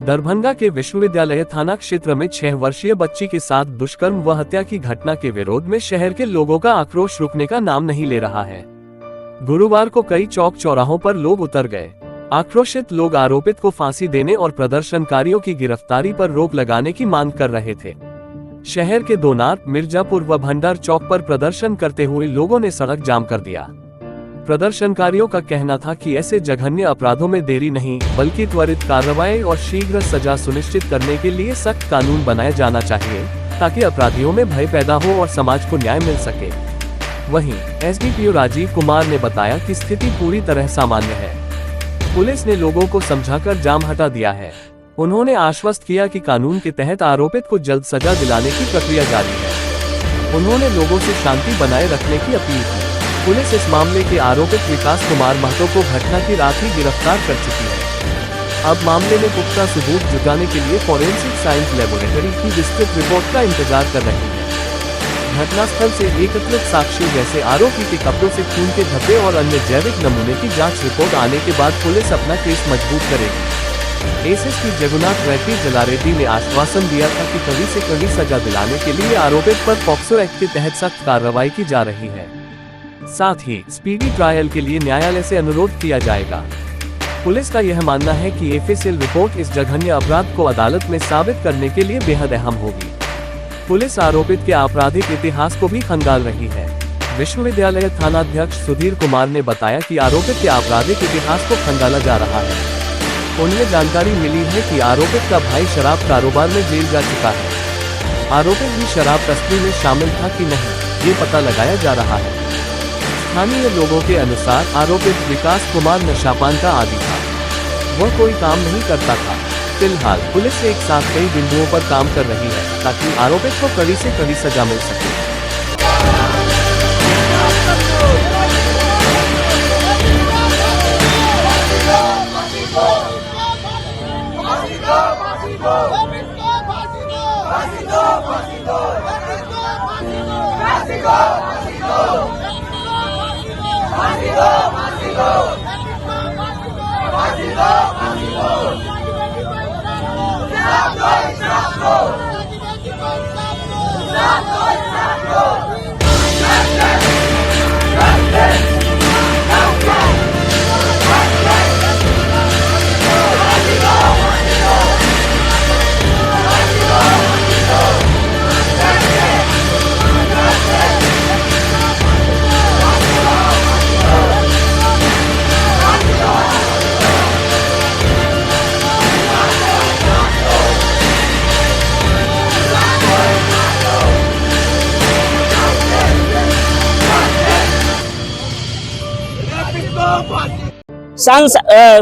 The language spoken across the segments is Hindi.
दरभंगा के विश्वविद्यालय थाना क्षेत्र में 6 वर्षीय बच्ची के साथ दुष्कर्म व हत्या की घटना के विरोध में शहर के लोगों का आक्रोश रुकने का नाम नहीं ले रहा है। गुरुवार को कई चौक चौराहों पर लोग उतर गए। आक्रोशित लोग आरोपित को फांसी देने और प्रदर्शनकारियों की गिरफ्तारी पर रोक लगाने की मांग कर रहे थे। शहर के दोनार, मिर्जापुर व भंडार चौक पर प्रदर्शन करते हुए लोगों ने सड़क जाम कर दिया। प्रदर्शनकारियों का कहना था कि ऐसे जघन्य अपराधों में देरी नहीं, बल्कि त्वरित कार्रवाई और शीघ्र सजा सुनिश्चित करने के लिए सख्त कानून बनाया जाना चाहिए, ताकि अपराधियों में भय पैदा हो और समाज को न्याय मिल सके। वहीं एसडीपीओ राजीव कुमार ने बताया कि स्थिति पूरी तरह सामान्य है। पुलिस ने लोगों को समझाकर जाम हटा दिया है। उन्होंने आश्वस्त किया कि कानून के तहत आरोपित को जल्द सजा दिलाने की प्रक्रिया जारी है। उन्होंने लोगों से शांति बनाए रखने की अपील की। पुलिस इस मामले के आरोपित विकास कुमार महतो को घटना की रात ही गिरफ्तार कर चुकी है। अब मामले में पुख्ता सबूत जुटाने के लिए फॉरेंसिक साइंस लेबोरेटरी की विस्तृत रिपोर्ट का इंतजार कर रही है। घटनास्थल से एकत्रित साक्ष्य जैसे आरोपी के कपड़ों से खून के धब्बे और अन्य जैविक नमूने की जांच रिपोर्ट आने के बाद पुलिस अपना केस मजबूत करेगी। एसएसपी जगन्नाथ रेड्डी जलारेड्डी ने आश्वासन दिया था कि कड़ी से कड़ी सजा दिलाने के लिए आरोपित पर पॉक्सो एक्ट के तहत सख्त कार्रवाई की जा रही है। साथ ही स्पीडी ट्रायल के लिए न्यायालय से अनुरोध किया जाएगा। पुलिस का यह मानना है कि एफएसएल रिपोर्ट इस जघन्य अपराध को अदालत में साबित करने के लिए बेहद अहम होगी। पुलिस आरोपित के आपराधिक इतिहास को भी खंगाल रही है। विश्वविद्यालय थानाध्यक्ष सुधीर कुमार ने बताया कि आरोपित के आपराधिक इतिहास को खंगाला जा रहा है। उन्हें जानकारी मिली है कि आरोपित का भाई शराब कारोबार में जेल जा चुका है। आरोपित भी शराब तस्करी में शामिल था कि नहीं, ये पता लगाया जा रहा है। स्थानीय लोगों के अनुसार आरोपित विकास कुमार नशापान का आदी था। वह कोई काम नहीं करता था। फिलहाल पुलिस एक साथ कई बिंदुओं पर काम कर रही है, ताकि आरोपित को कड़ी से कड़ी सजा मिल सके।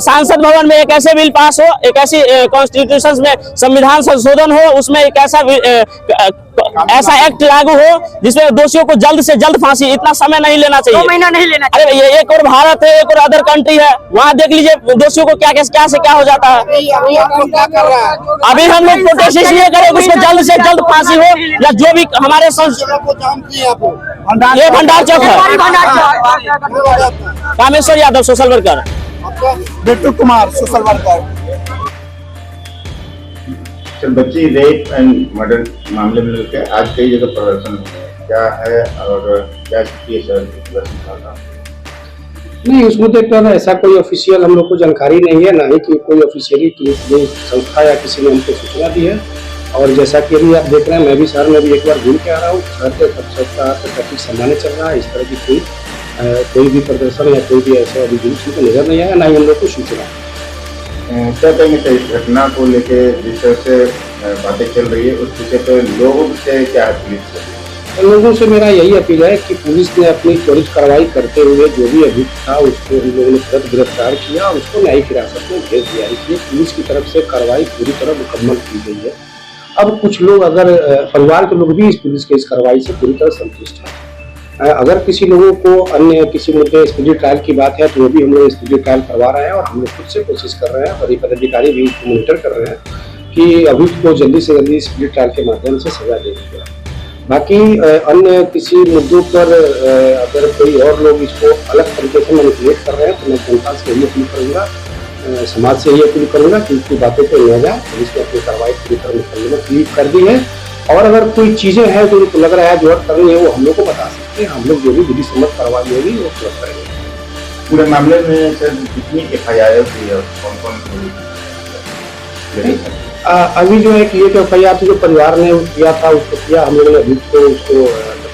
सांसद भवन में एक ऐसे बिल पास हो, एक ऐसी कॉन्स्टिट्यूशन में संविधान संशोधन हो, उसमें एक ऐसा एक्ट लागू हो जिसमें दोषियों को जल्द से जल्द फांसी। इतना समय नहीं लेना चाहिए, 2 महीना नहीं लेना चाहिए। अरे ये एक और भारत है, एक और अदर कंट्री है, वहाँ देख लीजिए दोषियों को क्या से क्या हो जाता है। अभी हम लोग प्रोटेस्ट इसलिए करें उसको जल्द से जल्द फांसी हो, या जो भी हमारे ये भंडार चौक है। Kameshwar Yadav, social worker. Bittu Kumar, social worker. बच्ची रेप एंड मर्डर मामले में लेकर आज कई जगह प्रदर्शन हुए, क्या है और क्या स्थिति है सर प्रदर्शन का? नहीं, उस मुद्दे पर ऐसा कोई ऑफिशियल हम लोग को जानकारी नहीं है, ना ही कि कोई ऑफिशियली संस्था या किसी ने हमको सूचना दी है। और जैसा कि अभी आप देख रहे हैं, मैं भी शहर में भी एक बार घूम के आ रहा हूँ। शहर के काफी सामान्य चल रहा है। इस तरह की कोई भी प्रदर्शन या कोई भी ऐसा अभी को नजर नहीं आया, ना ही हम लोग को सूचना। क्या कहेंगे इस घटना को लेके जिस तरह से बातें चल रही है, उस विषय पर लोगों से क्या अपील है? लोगों से मेरा यही अपील है कि पुलिस ने अपनी त्वरित कार्रवाई करते हुए जो भी अभियुक्त था उसको हम लोगों ने तुरंत गिरफ्तार किया और उसको न्यायिक हिरासत में भेज दिया। इसलिए पुलिस की तरफ से कार्रवाई पूरी तरह मुकम्मल की गई है। अब कुछ लोग, अगर परिवार के लोग भी इस पुलिस के इस कार्रवाई से पूरी तरह संतुष्ट हैं। अगर किसी लोगों को अन्य किसी मुद्दे स्पीडी ट्रायल की बात है तो वो भी हम लोग स्पीडी ट्रायल करवा रहे हैं और हम लोग खुद से कोशिश कर रहे हैं, बड़े पदाधिकारी भी इसको मॉनिटर कर रहे हैं कि अभियुक्त को जल्दी से जल्दी स्पीडी ट्रायल के माध्यम से सजा दे दी जाए। बाकी अन्य किसी मुद्दों पर अगर कोई और लोग इसको अलग तरीके से मैनिपुलेट कर रहे हैं तो मैं जनता से यही अपील करूँगा समाज से ये अपील करूंगा कि इसकी बातों को न जाए, पुलिस ने अपनी कार्रवाई पूरी तरह मुकम्मल कर दी है। और अगर कोई चीजें हैं जो उनको लग रहा है जो करनी है वो हम लोग को बता सकते हैं, हम लोग जो भी विधि सम्मत कार्रवाई होगी वो तुरंत करेंगे। पूरे मामले में सर कितनी FIR हुई है, कौन अभी जो है कि एक FIR जो परिवार ने किया था उसको किया, हम लोगों ने अभी तो उसको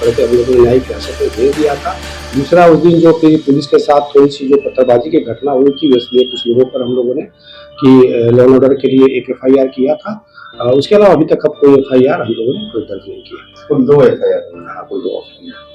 हम लोगों ने न्यायिक हिरासत में भेज दिया था। दूसरा उस दिन जो पुलिस के साथ थोड़ी सी जो पत्थरबाजी की घटना हुई थी इसलिए कुछ लोगों पर हम लोगों ने कि लॉ एंड ऑर्डर के लिए एक FIR किया था। उसके अलावा अभी तक अब कोई FIR हम लोगों ने कोई दर्ज नहीं किया। कुल 2 FIR? हाँ, कोई 2 FIR।